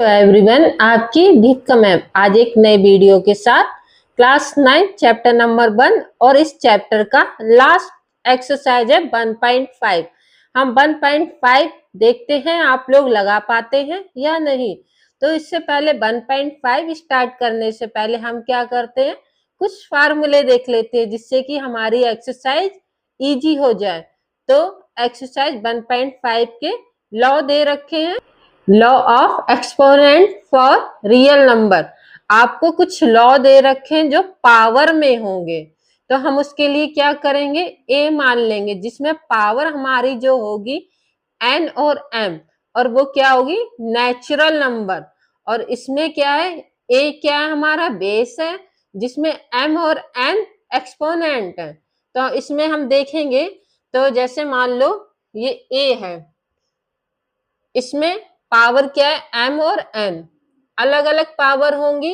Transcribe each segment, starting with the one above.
Everyone, आपकी Deepika ma'am आज एक नए वीडियो के साथ क्लास 9 चैप्टर नंबर 1 और इस चैप्टर का लास्ट एक्सरसाइज है 1.5। हम 1.5 देखते हैं आप लोग लगा पाते हैं या नहीं। तो इससे पहले 1.5 स्टार्ट करने से पहले हम क्या करते हैं, कुछ फार्मूले देख लेते हैं जिससे कि हमारी एक्सरसाइज इजी हो जाए। तो एक्सरसाइज 1.5 के लॉ दे रखे हैं। Law of exponent for real number. आपको कुछ लॉ दे रखे हैं जो पावर में होंगे, तो हम उसके लिए क्या करेंगे, ए मान लेंगे जिसमें पावर हमारी जो होगी एन और एम, और वो क्या होगी नेचुरल नंबर। और इसमें क्या है, ए क्या है हमारा बेस है जिसमें एम और एन एक्सपोनेंट है। तो इसमें हम देखेंगे, तो जैसे मान लो ये ए है, इसमें पावर क्या है एम और एन, अलग अलग पावर होंगी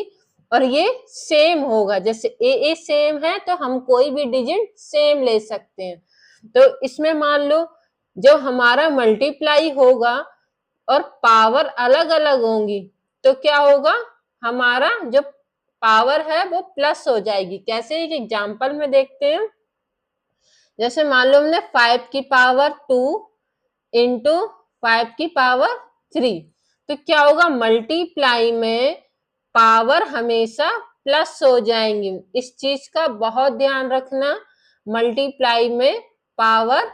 और ये सेम होगा। जैसे ए सेम है तो हम कोई भी डिजिट सेम ले सकते हैं। तो इसमें मान लो जो हमारा मल्टीप्लाई होगा और पावर अलग अलग होंगी, तो क्या होगा, हमारा जो पावर है वो प्लस हो जाएगी। कैसे, एक एग्जांपल में देखते हैं। जैसे मान लो हमने 5 की पावर 2 इंटू 5 की पावर 3, तो क्या होगा, मल्टीप्लाई में पावर हमेशा प्लस हो जाएंगी। इस चीज का बहुत ध्यान रखना, मल्टीप्लाई में पावर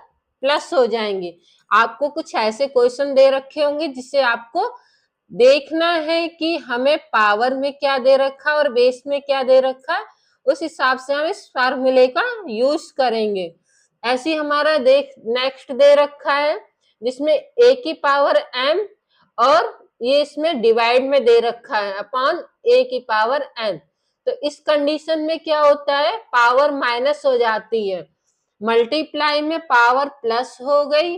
प्लस हो जाएंगी। आपको कुछ ऐसे क्वेश्चन दे रखे होंगे जिससे आपको देखना है कि हमें पावर में क्या दे रखा और बेस में क्या दे रखा, उस हिसाब से हम इस फार्मूले का यूज करेंगे। ऐसे हमारा देख नेक्स्ट दे रखा है जिसमें ए की पावर एम और ये इसमें डिवाइड में दे रखा है अपॉन ए की पावर एन। तो इस कंडीशन में क्या होता है, पावर माइनस हो जाती है, मल्टीप्लाई में पावर प्लस हो गई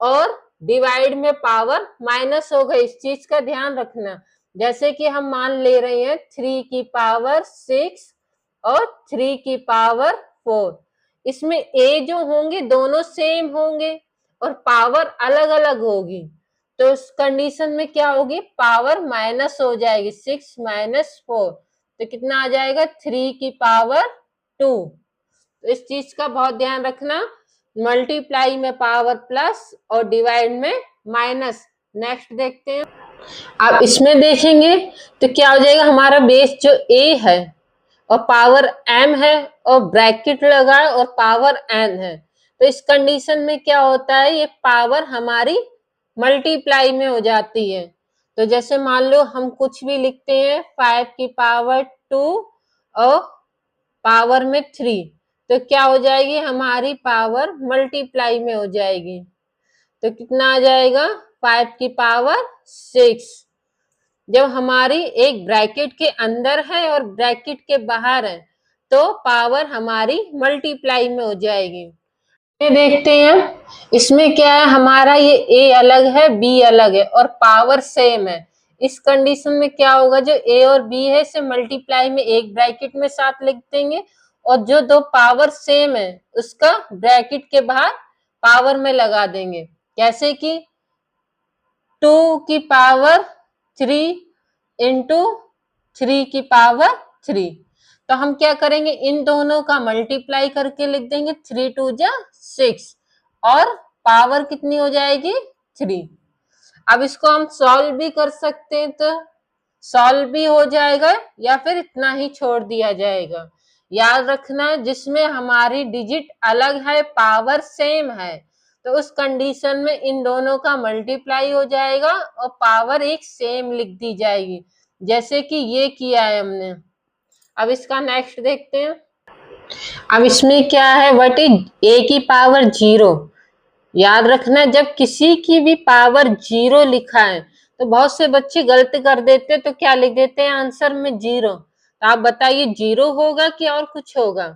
और डिवाइड में पावर माइनस हो गई। इस चीज का ध्यान रखना। जैसे कि हम मान ले रहे हैं 3 की पावर 6 और 3 की पावर 4, इसमें ए जो होंगे दोनों सेम होंगे और पावर अलग अलग होगी। तो इस कंडीशन में क्या होगी, पावर माइनस हो जाएगी, 6 माइनस 4, तो कितना आ जाएगा 3 की पावर 2। तो इस चीज का बहुत ध्यान रखना, मल्टीप्लाई में पावर प्लस और डिवाइड में माइनस। नेक्स्ट देखते हैं। अब इसमें देखेंगे तो क्या हो जाएगा, हमारा बेस जो ए है और पावर एम है और ब्रैकेट लगा है और पावर एन है, तो इस कंडीशन में क्या होता है, ये पावर हमारी मल्टीप्लाई में हो जाती है। तो जैसे मान लो हम कुछ भी लिखते हैं 5 की पावर 2 और पावर में 3, तो क्या हो जाएगी, हमारी पावर मल्टीप्लाई में हो जाएगी। तो कितना आ जाएगा, 5 की पावर 6। जब हमारी एक ब्रैकेट के अंदर है और ब्रैकेट के बाहर है तो पावर हमारी मल्टीप्लाई में हो जाएगी। ये देखते हैं, इसमें क्या है, हमारा ये ए अलग है बी अलग है और पावर सेम है। इस कंडीशन में क्या होगा, जो ए और बी है इसे मल्टीप्लाई में एक ब्रैकेट में साथ लिख देंगे और जो दो पावर सेम है उसका ब्रैकेट के बाहर पावर में लगा देंगे। कैसे कि 2 की पावर 3 इंटू 3 की पावर 3, तो हम क्या करेंगे, इन दोनों का मल्टीप्लाई करके लिख देंगे, 3 2 जा 6 और पावर कितनी हो जाएगी 3। अब इसको हम सॉल्व भी कर सकते हैं, तो सॉल्व भी हो जाएगा या फिर इतना ही छोड़ दिया जाएगा। याद रखना, जिसमें हमारी डिजिट अलग है पावर सेम है, तो उस कंडीशन में इन दोनों का मल्टीप्लाई हो जाएगा और पावर एक सेम लिख दी जाएगी, जैसे कि ये किया है हमने। अब इसका नेक्स्ट देखते हैं। अब इसमें क्या है, व्हाट इज ए की पावर 0। याद रखना, जब किसी की भी पावर 0 लिखा है तो बहुत से बच्चे गलती कर देते हैं, तो क्या लिख देते हैं आंसर में 0। तो आप बताइए 0 होगा कि और कुछ होगा।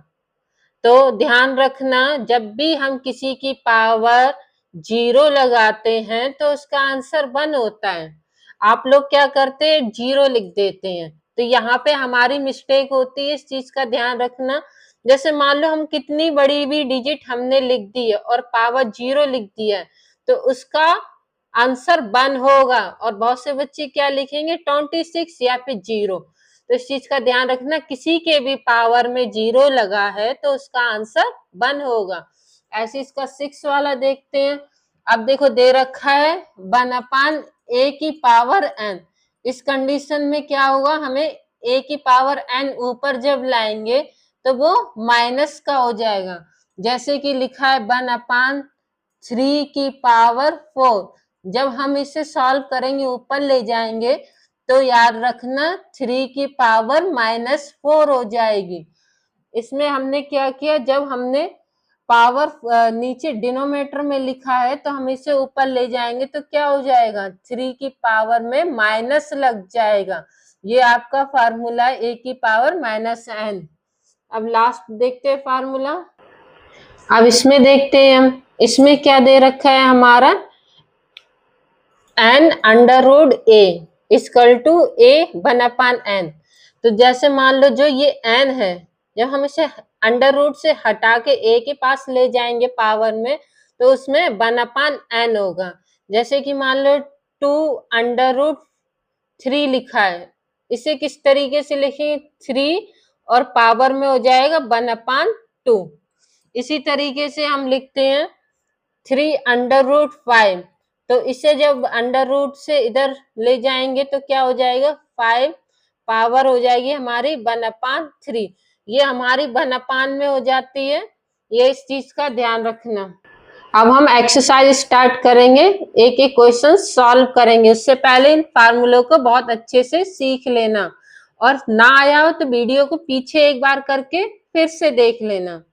तो ध्यान रखना, जब भी हम किसी की पावर 0 लगाते हैं तो उसका आंसर 1 होता है। आप लोग क्या करते हैं, 0 लिख देते हैं, तो यहाँ पे हमारी मिस्टेक होती है, इस चीज का ध्यान रखना। जैसे मान लो हम कितनी बड़ी भी डिजिट हमने लिख दी है और पावर 0 लिख दिया है, तो उसका आंसर 1 होगा। और बहुत से बच्चे क्या लिखेंगे 26 या फिर 0। तो इस चीज का ध्यान रखना, किसी के भी पावर में 0 लगा है तो उसका आंसर 1 होगा। ऐसे इसका 6 वाला देखते हैं। अब देखो दे रखा है 1/a की पावर n। इस कंडीशन में क्या होगा, हमें a की पावर n ऊपर जब लाएंगे तो वो माइनस का हो जाएगा। जैसे कि लिखा है 1/3 की पावर 4। जब हम इसे सॉल्व करेंगे ऊपर ले जाएंगे तो याद रखना 3 की पावर -4 हो जाएगी। इसमें हमने क्या किया, जब हमने पावर नीचे डिनोमिनेटर में लिखा है तो हम इसे ऊपर ले जाएंगे तो क्या हो जाएगा, 3 की पावर में माइनस लग जाएगा। ये आपका फार्मूला है a की पावर -n। अब लास्ट देखते हैं फार्मूला। अब इसमें देखते हैं हम, इसमें क्या दे रखा है हमारा n√a equal to a 1/n। तो जैसे मान लो जो ये n है, जब हम इसे अंडर रूट से हटा के a के पास ले जाएंगे पावर में तो उसमें 1/n होगा। जैसे कि मान लो 2√3 लिखा है, इसे किस तरीके से लिखेंगे, 3 और पावर में हो जाएगा 1/2। इसी तरीके से हम लिखते हैं 3√5। तो इसे जब अंडर रूट से इधर ले जाएंगे तो क्या हो जाएगा, 5 पावर हो जाएगी हमारी 1/3। ये हमारी 1/n में हो जाती है। ये इस चीज का ध्यान रखना। अब हम एक्सरसाइज स्टार्ट करेंगे, एक एक क्वेश्चन सॉल्व करेंगे। उससे पहले इन फार्मूलों को बहुत अच्छे से सीख लेना, और ना आया हो तो वीडियो को पीछे एक बार करके फिर से देख लेना।